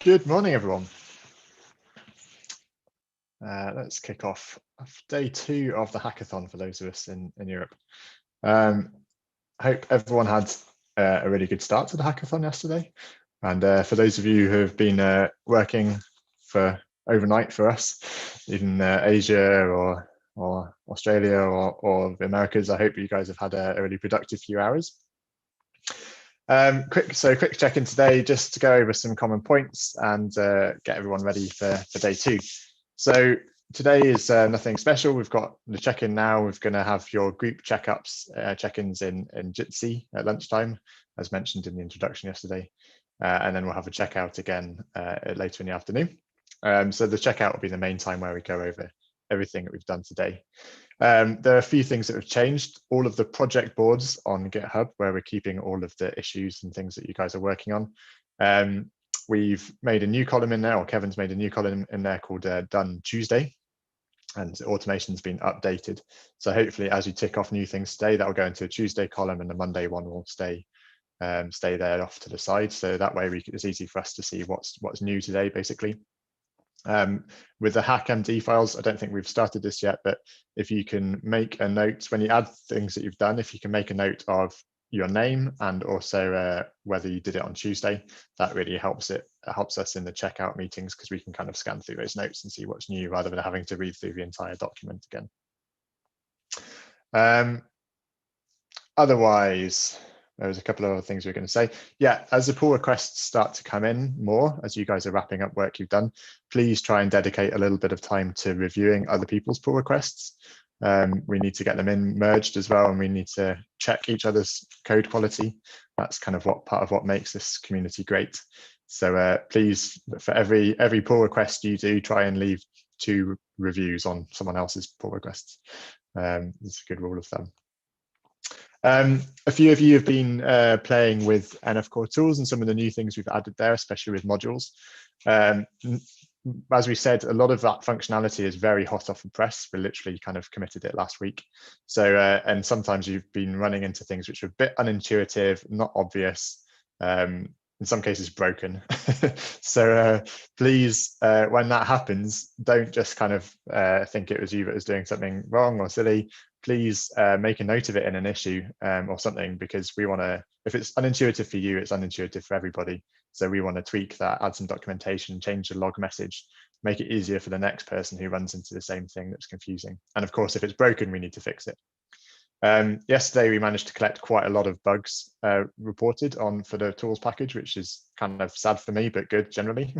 Good morning, everyone. Let's kick off day 2 of the hackathon for those of us in Europe. I hope everyone had a really good start to the hackathon yesterday. And for those of you who have been working for overnight for us, in Asia or Australia or the Americas, I hope you guys have had a really productive few hours. Quick check-in today, just to go over some common points and get everyone ready for day 2. So today is nothing special. We've got the check-in now. We're going to have your group checkups, check-ins in Jitsi at lunchtime, as mentioned in the introduction yesterday. And then we'll have a checkout again later in the afternoon. So the checkout will be the main time where we go over everything that we've done today. There are a few things that have changed. All of the project boards on GitHub, where we're keeping all of the issues and things that you guys are working on. We've made a new column in there, or Kevin's made a new column in there called Done Tuesday, and automation's been updated. So hopefully as you tick off new things today, that will go into a Tuesday column, and the Monday one will stay there off to the side. So that way it's easy for us to see what's new today, basically. With the HackMD files, I don't think we've started this yet, but if you can make a note, when you add things that you've done, if you can make a note of your name and also whether you did it on Tuesday, that really helps us in the checkout meetings, because we can kind of scan through those notes and see what's new rather than having to read through the entire document again. Otherwise, there was a couple of other things we were going to say. Yeah, as the pull requests start to come in more, as you guys are wrapping up work you've done, please try and dedicate a little bit of time to reviewing other people's pull requests. We need to get them in merged as well, and we need to check each other's code quality. That's kind of part of what makes this community great. So please, for every pull request you do, try and leave 2 reviews on someone else's pull requests. It's a good rule of thumb. A few of you have been playing with NF Core tools and some of the new things we've added there, especially with modules. As we said, a lot of that functionality is very hot off the press. We literally kind of committed it last week. So, and sometimes you've been running into things which are a bit unintuitive, not obvious, in some cases broken. So please, when that happens, don't just kind of think it was you that was doing something wrong or silly. Please make a note of it in an issue or something, because we want to, if it's unintuitive for you, it's unintuitive for everybody. So we want to tweak that, add some documentation, change the log message, make it easier for the next person who runs into the same thing that's confusing. And of course, if it's broken, we need to fix it. Yesterday, we managed to collect quite a lot of bugs reported for the tools package, which is kind of sad for me, but good generally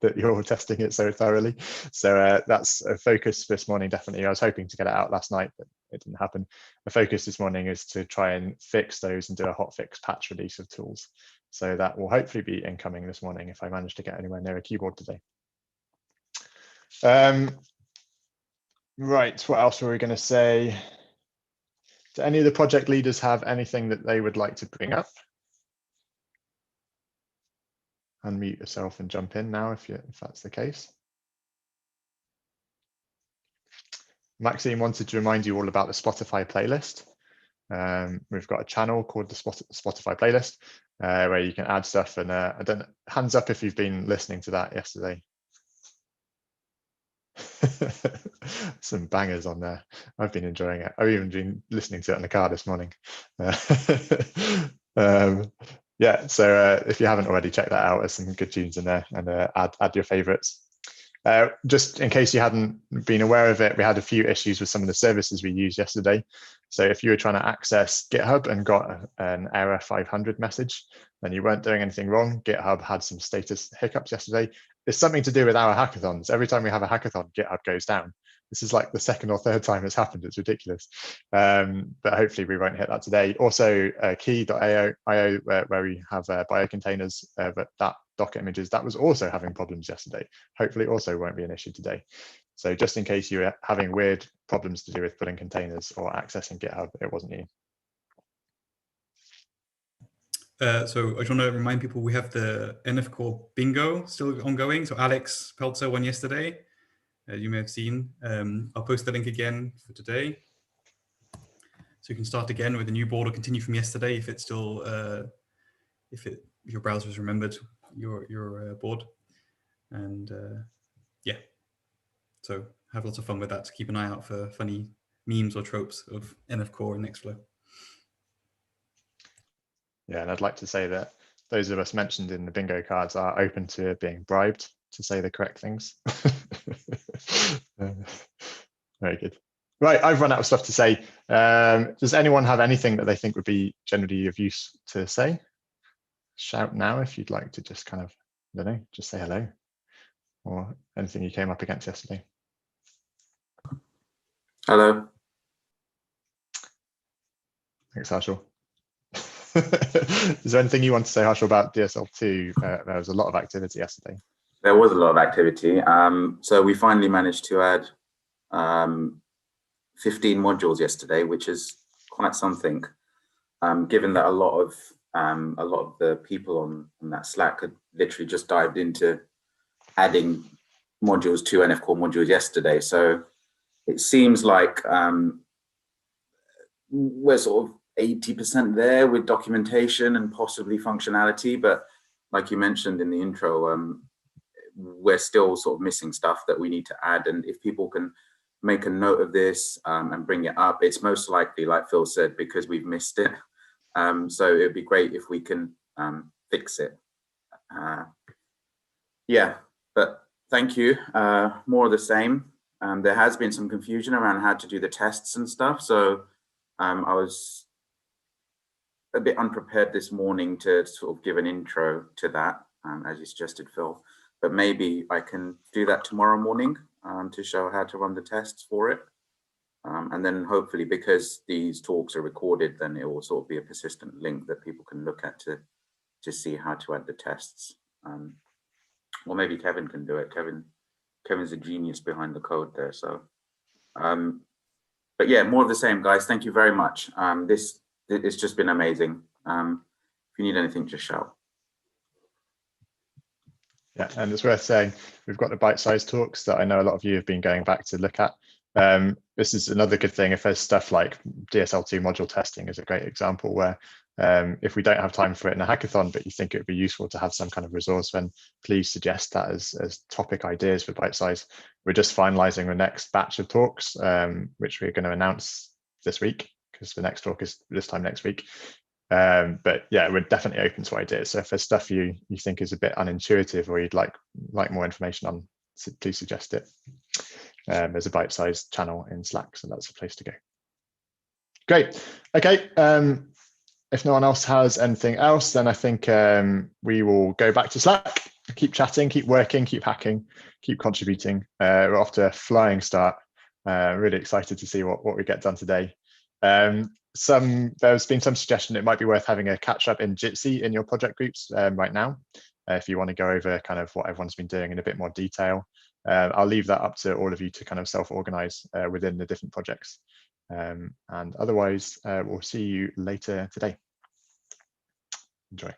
that you're testing it so thoroughly. So that's a focus this morning, definitely. I was hoping to get it out last night, but it didn't happen. The focus this morning is to try and fix those and do a hotfix patch release of tools. So that will hopefully be incoming this morning if I manage to get anywhere near a keyboard today. Right, what else were we going to say? Do any of the project leaders have anything that they would like to bring up? Unmute yourself and jump in now if that's the case. Maxine wanted to remind you all about the Spotify playlist. We've got a channel called the Spotify playlist where you can add stuff, and I don't know, hands up if you've been listening to that yesterday. Some bangers on there. I've been enjoying it. I've even been listening to it in the car this morning. Yeah, so if you haven't already, check that out. There's some good tunes in there, and add your favorites. Just in case you hadn't been aware of it, we had a few issues with some of the services we used yesterday. So if you were trying to access GitHub and got an error 500 message, then you weren't doing anything wrong. GitHub had some status hiccups yesterday. It's something to do with our hackathons. Every time we have a hackathon, GitHub goes down. This is like the 2nd or 3rd time it's happened. It's ridiculous. But hopefully we won't hit that today. Also, key.io, where we have bio containers, but that Docker images, that was also having problems yesterday. Hopefully also won't be an issue today. So just in case you're having weird problems to do with putting containers or accessing GitHub, it wasn't you. So I just want to remind people we have the NF Core bingo still ongoing. So Alex Peltzer won yesterday, you may have seen. I'll post the link again for today. So you can start again with a new board or continue from yesterday if it's still, if your browser has remembered your board. And yeah, so have lots of fun with that. Keep an eye out for funny memes or tropes of NF Core and Nextflow. Yeah, and I'd like to say that those of us mentioned in the bingo cards are open to being bribed to say the correct things. Very good. Right, I've run out of stuff to say. Does anyone have anything that they think would be generally of use to say? Shout now if you'd like to just kind of, I don't know, just say hello or anything you came up against yesterday. Hello. Thanks, Harshal. Is there anything you want to say, Harshal, about DSL2? There was a lot of activity yesterday. There was a lot of activity. So we finally managed to add 15 modules yesterday, which is quite something. Given that a lot of the people on that Slack had literally just dived into adding modules to NF Core modules yesterday. So it seems like we're sort of 80% there with documentation and possibly functionality, but like you mentioned in the intro, we're still sort of missing stuff that we need to add. And if people can make a note of this and bring it up, it's most likely, like Phil said, because we've missed it. So it'd be great if we can fix it. Yeah, but thank you. More of the same. There has been some confusion around how to do the tests and stuff. So I was a bit unprepared this morning to sort of give an intro to that, as you suggested, Phil. But maybe I can do that tomorrow morning to show how to run the tests for it. And then hopefully, because these talks are recorded, then it will sort of be a persistent link that people can look at to see how to add the tests. Or maybe Kevin can do it. Kevin's a genius behind the code there. So, but yeah, more of the same, guys. Thank you very much. It's just been amazing. If you need anything, just shout. Yeah, and it's worth saying we've got the bite-sized talks that I know a lot of you have been going back to look at. This is another good thing if there's stuff like DSL2 module testing is a great example where if we don't have time for it in a hackathon, but you think it would be useful to have some kind of resource, then please suggest that as topic ideas for bite size. We're just finalizing the next batch of talks, which we're going to announce this week because the next talk is this time next week. But yeah, we're definitely open to ideas. So if there's stuff you think is a bit unintuitive or you'd like more information on, please suggest it. There's a bite-sized channel in Slack, so that's a place to go. Great. Okay. If no one else has anything else, then I think we will go back to Slack, keep chatting, keep working, keep hacking, keep contributing. We're off to a flying start. Really excited to see what we get done today. There's been some suggestion it might be worth having a catch up in Jitsi in your project groups right now, if you want to go over kind of what everyone's been doing in a bit more detail. I'll leave that up to all of you to kind of self-organize within the different projects. And otherwise, we'll see you later today. Enjoy.